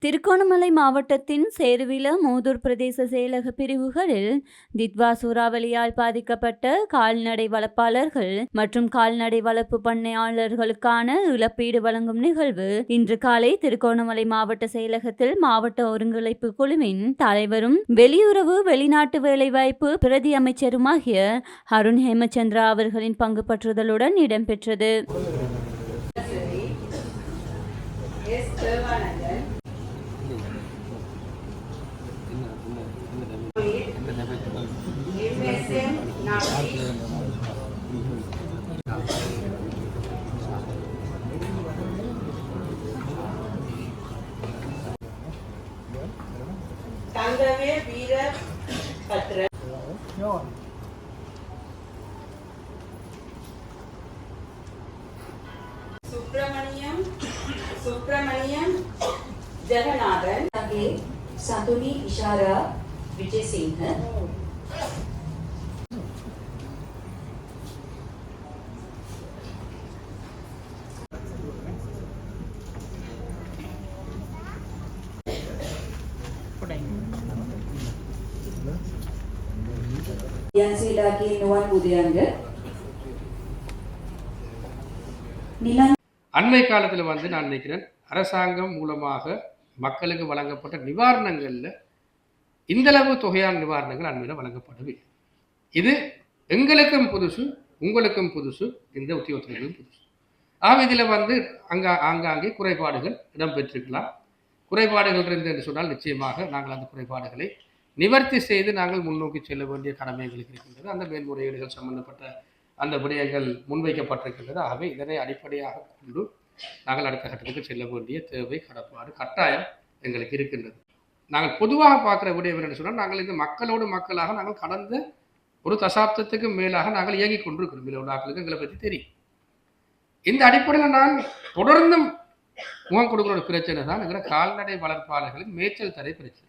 திருகோணமலை மாவட்டத்தின் சேருவில மூதூர் பிரதேச செயலக பிரிவுகளில் தித்வா சூறாவளியால் பாதிக்கப்பட்ட கால்நடை வளர்ப்பாளர்கள் மற்றும் கால்நடை வளர்ப்பு பண்ணையாளர்களுக்கான இழப்பீடு வழங்கும் நிகழ்வு இன்று காலை திருகோணமலை மாவட்ட செயலகத்தில் மாவட்ட ஒருங்கிணைப்பு குழுவின் தலைவரும் வெளியுறவு வெளிநாட்டு வேலைவாய்ப்பு பிரதி அமைச்சருமாகிய அருண் ஹேமச்சந்திரா அவர்களின் பங்கு பற்றுதலுடன் இடம்பெற்றது. தங்கவே வீர பத்ர சுப்பிரமணியம் ஜெகநாதன் சதுனி இஷாரா விஜயசிங்க அண்மை காலத்தில் நான் நினைக்கிறேன் அரசாங்கம் மூலமாக மக்களுக்கு வழங்கப்பட்ட நிவாரணங்கள்ல இந்தளவு தொகையான நிவாரணங்கள் அண்மையில் வழங்கப்படவில்லை. இது எங்களுக்கும் புதுசு, உங்களுக்கும் புதுசு, இந்த உத்தியோகத்தினர்களும் புதுசு. இதில் ஆங்காங்கே குறைபாடுகள் இடம்பெற்றிருக்கலாம். குறைபாடுகள் இருந்து என்று சொன்னால் நிச்சயமாக நாங்கள் அந்த குறைபாடுகளை நிவர்த்தி செய்து நாங்கள் முன்னோக்கி செல்ல வேண்டிய கடமைகளுக்கு இருக்கின்றது. அந்த மேல்முறையீடுகள் சம்பந்தப்பட்ட அந்த விடயங்கள் முன்வைக்கப்பட்டிருக்கின்றது. ஆகவே இதனை அடிப்படையாக கொண்டு நாங்கள் அடுத்த கட்டத்துக்கு செல்ல வேண்டிய தேவை, கடப்பாடு, கட்டாயம் எங்களுக்கு இருக்கின்றது. நாங்கள் பொதுவாக பார்க்குற விடயம் என்று சொன்னால், நாங்கள் இந்த மக்களோடு மக்களாக நாங்கள் கடந்த ஒரு தசாப்தத்துக்கு மேலாக நாங்கள் இயங்கிக் கொண்டிருக்கிறோம். விளையாட்டுகளுக்கு எங்களை பற்றி தெரியும். இந்த அடிப்படையில் நான் தொடர்ந்தும் முகம் கொடுக்கிற ஒரு பிரச்சனை தான் எங்களை கால்நடை வளர்ப்பாளர்களின் மேய்ச்சல் தடை பிரச்சனை.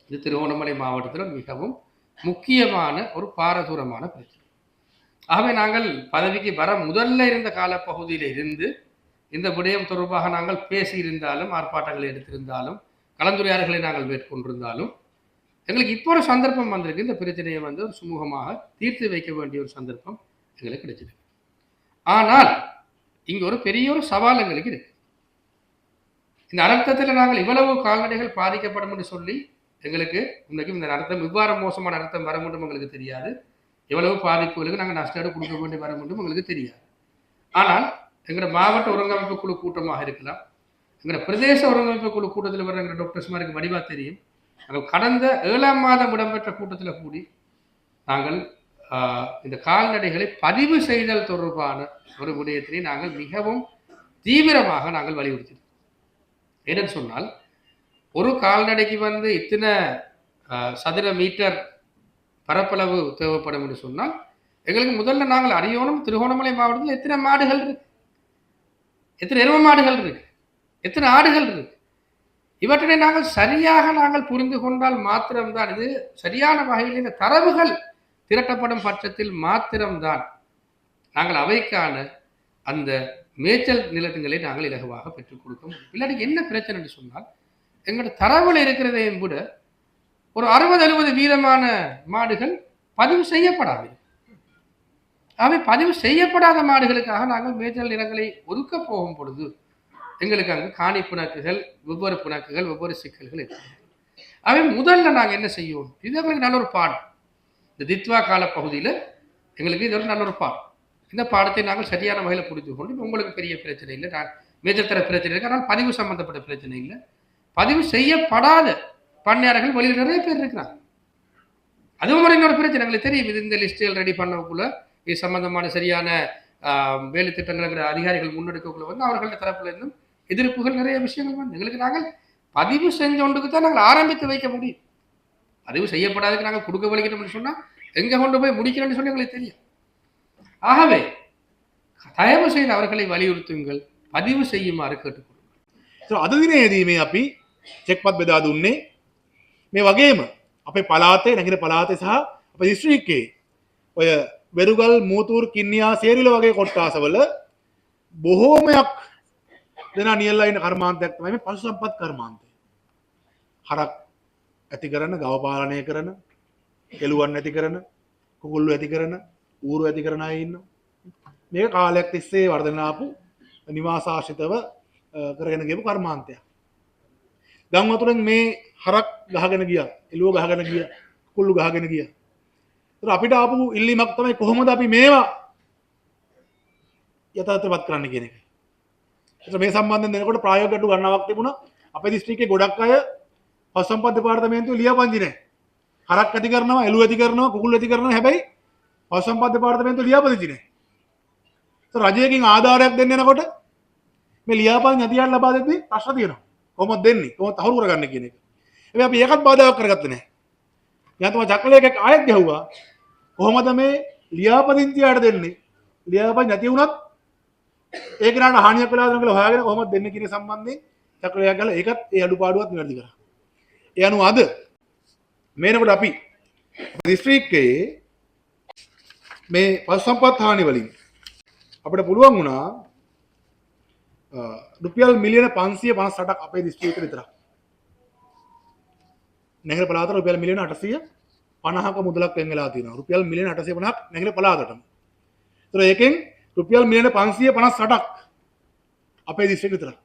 இது திருகோணமலை மாவட்டத்தில் மிகவும் முக்கியமான ஒரு பாரதூரமான பிரச்சனை. ஆகவே நாங்கள் பதவிக்கு வர முதல்ல இருந்த காலப்பகுதியில் இருந்து இந்த விடயம் தொடர்பாக நாங்கள் பேசியிருந்தாலும், ஆர்ப்பாட்டங்களை எடுத்திருந்தாலும், கலந்துரையாடல்களை நாங்கள் மேற்கொண்டிருந்தாலும், எங்களுக்கு இப்போ ஒரு சந்தர்ப்பம் வந்திருக்கு. இந்த பிரச்சனையை ஒரு சுமூகமாக தீர்த்து வைக்க வேண்டிய ஒரு சந்தர்ப்பம் எங்களுக்கு கிடைச்சிருக்கு. ஆனால் இங்கே ஒரு பெரிய ஒரு சவால் எங்களுக்கு இருக்கு. இந்த அர்த்தத்தில் நாங்கள் இவ்வளவு கால்நடைகள் பாதிக்கப்படும் என்று சொல்லி எங்களுக்கு இன்றைக்கும் இந்த அர்த்தம் இவ்வாறு மோசமான அர்த்தம் வர முடியும் எங்களுக்கு தெரியாது. எவ்வளவு பாதிப்புகளுக்கு நாங்கள் நஷ்டம் கொடுக்க வேண்டி வர முடியும் எங்களுக்கு தெரியாது. ஆனால் எங்களோட மாவட்ட ஒருங்கமைப்பு குழு கூட்டமாக இருக்கலாம், எங்களோட பிரதேச ஒருங்கமைப்பு குழு கூட்டத்தில் வர எங்கள் டாக்டர்ஸ்மாருக்கு வடிவா தெரியும். நாங்கள் கடந்த 7ஆம் மாதம் இடம்பெற்ற கூட்டத்தில் கூடி நாங்கள் இந்த கால்நடைகளை பதிவு செய்தல் தொடர்பான ஒரு விடயத்தினை நாங்கள் மிகவும் தீவிரமாக நாங்கள் வலியுறுத்தினோம். ஏன்னு சொன்னால், ஒரு கால்நடைக்கு இத்தனை சதுர மீட்டர் பரப்பளவு தேவைப்படும் என்று சொன்னால், எங்களுக்கு முதல்ல நாங்கள் அறியணும் திருகோணமலை மாவட்டத்தில் எத்தனை மாடுகள் இருக்கு, எத்தனை எரும மாடுகள் இருக்கு, எத்தனை ஆடுகள் இருக்கு. இவற்றை நாங்கள் புரிந்து கொண்டால் மாத்திரம்தான், இது சரியான வகையில் இந்த தரவுகள் திரட்டப்படும் பட்சத்தில் மாத்திரம்தான் நாங்கள் அவைக்கான அந்த மேய்ச்சல் நிலத்துங்களை நாங்கள் இலகுவாக பெற்றுக் கொடுக்க முடியும். இல்லாட்டி என்ன பிரச்சனை என்று சொன்னால், எங்களோட தரவுல இருக்கிறதையும் கூட ஒரு 60-70 வீதமான மாடுகள் பதிவு செய்யப்படாது. அவை பதிவு செய்யப்படாத மாடுகளுக்காக நாங்கள் மேய்ச்சல் நிலங்களை ஒதுக்க போகும் பொழுது எங்களுக்கு அங்கு காணி புணக்குகள், வெவ்வேறு புணக்குகள், வெவ்வேறு சிக்கல்கள் இருக்கு. அவை முதல்ல நாங்கள் என்ன செய்வோம், இது எங்களுக்கு நல்ல ஒரு பாடம். இந்த தித்வா கால பகுதியில் எங்களுக்கு இது ஒரு நல்ல ஒரு பாடம். இந்த பாடத்தை நாங்கள் சரியான வகையில் புரிந்து கொண்டு, உங்களுக்கு பெரிய பிரச்சனை இல்லை, நான் மேஜர் தர பிரச்சனை இருக்கு, ஆனால் பதிவு சம்பந்தப்பட்ட பிரச்சனை இல்லை. பதிவு செய்யப்படாத பண்ணையாளர்கள் வெளியில் நிறைய பேர் இருக்கிறாங்க. அதுவும் இன்னொரு பிரச்சனை எங்களுக்கு தெரியும். இது இந்த லிஸ்டுகள் ரெடி பண்ணக்குள்ள இது சம்பந்தமான சரியான வேலை திட்டங்கள் அதிகாரிகள் முன்னெடுக்கக்குள்ள அவர்களோட தரப்புல இருந்தும் எதிர்ப்புகள் நிறைய விஷயங்கள் எங்களுக்கு நாங்கள் பதிவு செஞ்சொண்டுக்கு தான் நாங்கள் ஆரம்பித்து வைக்க முடியும். பதிவு செய்யப்படாததுக்கு நாங்கள் கொடுக்க வலிக்கணும்னு சொன்னால் எங்கே கொண்டு போய் முடிக்கிறோன்னு சொல்லி எங்களுக்கு தெரியும். ஆகவே தயவு செய்து அவர்களை வலியுறுத்துங்கள், பதிவு செய்யுமாறு கேட்டுக்கொள்ளுங்கள். අද දිනේදී අපි චෙක්පත් බෙදා දුන්නේ මේ වගේම අපේ පළාතේ නැගින පළාතේ සහ අපේ දිස්ත්‍රික්කයේ ඔය වෙරුගල් මූතූර් කින්නියා සේරිල වගේ කොට්ටාසවල බොහෝමයක් දෙනා නියල්ලා ඉන්න කර්මාන්තයක් තමයි මේ පශු සම්පත් කර්මාන්තය. හරක් ඇති කරන, ගව පාලනය කරන, එළුවන් ඇති කරන, කුකුල්ලු ඇති කරන, ඌරු ඇති කරන අය ඉන්නවා. මේක කාලයක් තිස්සේ වර්ධන ආපු නිවාසාශ්‍රිතව කරගෙන ගියපු කර්මාන්තයක්. ගම් වතුරෙන් මේ හරක් ගහගෙන ගියා, එළුව ගහගෙන ගියා, කුකුල්ලු ගහගෙන ගියා. ඒතර අපිට ආපු ඉල්ලීමක් තමයි කොහොමද අපි මේවා යථාර්ථවත් කරන්න කියන එක. ඒතර මේ සම්බන්ධයෙන් දෙනකොට ප්‍රායෝගික ගැටලු ගණනාවක් තිබුණා. අපේ දිස්ත්‍රික්කයේ ගොඩක් අය පශු සම්පත් දෙපාර්තමේන්තුවේ ලියාපදිංචි නැහැ. හරක් ඇති කරනවා, එළුව ඇති කරනවා, කුකුල්ලු ඇති කරනවා. හැබැයි පශු සම්පත් දෙපාර්තමේන්තුවේ ලියාපදිංචි නැහැ. ඒතර රජයකින් ආධාරයක් දෙන්න යනකොට මේ ලියාපදිංචි අධිකාරිය ලබා දෙද්දී ප්‍රශ්න තියෙනවා. කොහොමද දෙන්නේ? කොහොමද තහවුරු කරගන්නේ කියන එක. හැබැයි අපි ඒකත් බාධාවක් කරගත්තේ නැහැ. දැන් තමයි චක්‍රලේඛයක් ආයෙත් ගැහුවා. කොහොමද මේ ලියාපදිංචියට දෙන්නේ? ලියාපදිංචි නැති වුණත් ඒ කෙනාට හානියක් වෙලා දෙනවා කියලා හොයාගෙන කොහොමද දෙන්නේ කියන සම්බන්ධයෙන් චක්‍රලේඛයක් ගහලා ඒකත් ඒ අඩුපාඩුවත් නිවැරදි කරා. ඒ අනුව අද මේනකොට අපි දිස්ත්‍රික්කයේ මේ පශු සම්පත් හානි වලින් අපිට පුළුවන් වුණා රුපියල් මිලියන 558ක් අපේ දිස්ත්‍රික්කෙට විතරක්. නැගර පළාතට රුපියල් මිලියන 850ක මුදලක් වෙන් වෙලා තියෙනවා. රුපියල් මිලියන 850ක් නැගර පළාතටම. ඒතර ඒකෙන් රුපියල් මිලියන 558ක් අපේ දිස්ත්‍රික්කෙ විතරක්.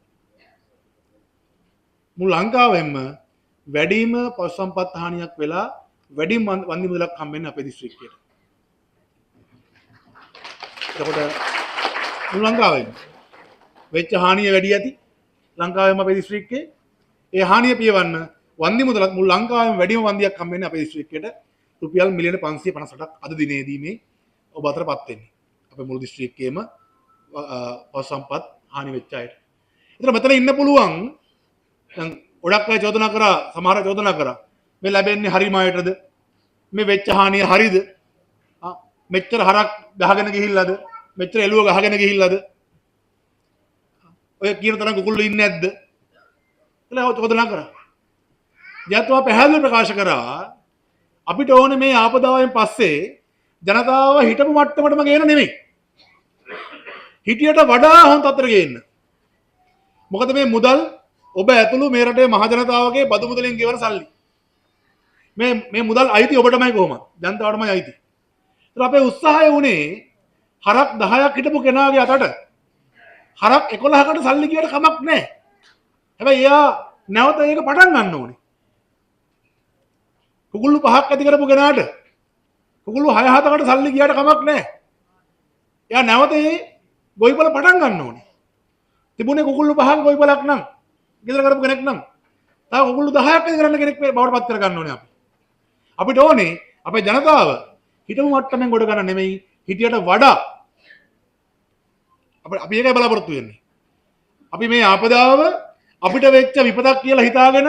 මුළු ලංකාවෙම වැඩිම පශු සම්පත් හානියක් වෙලා වැඩිම වන්දි මුදලක් හම්බෙන්නේ අපේ දිස්ත්‍රික්කයට. එතකොට මුළු ලංකාවෙම වෙච්ච හානිය වැඩි ඇති ලංකාවෙම අපේ දිස්ත්‍රික්කේ. ඒ හානිය පියවන්න වන්දි මුදලක් මුළු ලංකාවෙම වැඩිම වන්දියක් හම්බෙන්නේ අපේ දිස්ත්‍රික්කයට රුපියල් මිලියන 558ක් අද දිනේදී මේ ඔබ අතරපත් වෙන්නේ. අපේ මුළු දිස්ත්‍රික්කයේම පශු සම්පත් හානි වෙච්ච අයට. ඒතර මෙතන ඉන්න පුළුවන් දැන් ගොඩක් අය චෝදනා කරා, සමහර අය චෝදනා කරා මේ ලැබෙන්නේ හරිම අයටද? මේ වෙච්ච හානිය හරිද? මෙච්චර හරක් ගහගෙන ගිහිල්ලාද? මෙච්චර එළුව ගහගෙන ගිහිල්ලාද? ඔය කියන තරම් කුකුල්ලු ඉන්නේ නැද්ද? කියලා චෝදනා කරා. ජයතුමා පැහැදිලිව ප්‍රකාශ කරා අපිට ඕනේ මේ ආපදාවෙන් පස්සේ ජනතාව හිටපු මට්ටමටම ගේන නෙමෙයි. හිටියට වඩා හොඳ තත්ත්වයකට ගේන්න. මොකද මේ මුදල් ඔබ ඇතුළු මේ රටේ මහ ජනතාවගේ බදු මුදලින් ගෙවන සල්ලි. මේ මුදල් අයිති ඔබටමයි කොහොමද? ජනතාවටමයි අයිති. ඒත් අපේ උත්සාහය උනේ හරක් 10ක් හිටපු කෙනාගේ අතට හරක් 11කට සල්ලි කියට කමක් නැහැ. හැබැයි එයා නැවත ඒක පටන් ගන්න ඕනේ. කුකුල්ලු 5ක් ඇති කරපු කෙනාට කුකුල්ලු 6-7කට සල්ලි ගියාට කමක් නැහැ. එයා නැවත ඒ ගොවිපළ පටන් ගන්න ඕනේ. තිබුණේ කුකුල්ලු 5ක් ගොවිපළක් නම් ගෙදර කරපු කෙනෙක් නම් තව කුකුල්ලු 10ක් ඇති කරන්න කෙනෙක් බවට පත් කර ගන්න ඕනේ අපි. අපිට ඕනේ අපේ ජනතාව හිටපු මට්ටමින් ගොඩ ගන්න නෙමෙයි හිටියට වඩා අපි ඒකයි බලාපොරොත්තු වෙන්නේ. අපි මේ ආපදාව අපිට වෙච්ච විපතක් කියලා හිතාගෙන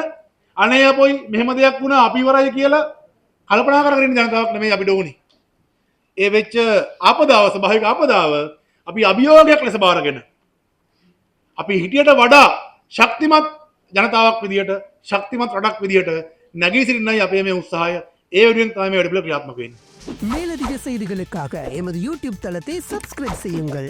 අනේ අපොයි මෙහෙම දෙයක් වුණා අපි ඉවරයි කියලා කල්පනා කරගෙන ඉන්න ජනතාවක් නෙමෙයි අපිට ඕනේ. ඒ වෙච්ච ආපදාව ස්වභාවික ආපදාව අපි අභියෝගයක් ලෙස බාරගෙන අපි හිටියට වඩා ශක්තිමත් ජනතාවක් විදියට ශක්තිමත් රටක් විදියට නැගී සිටින්නයි අපේ මේ උත්සාහය. ඒ වෙනුවෙන් තමයි මේ වැඩපිළිවෙල ක්‍රියාත්මක වෙන්නේ. மேலதிக செய்திகளுக்காக எமது யூடியூப் தளத்தை சப்ஸ்கிரைப் செய்யுங்கள்.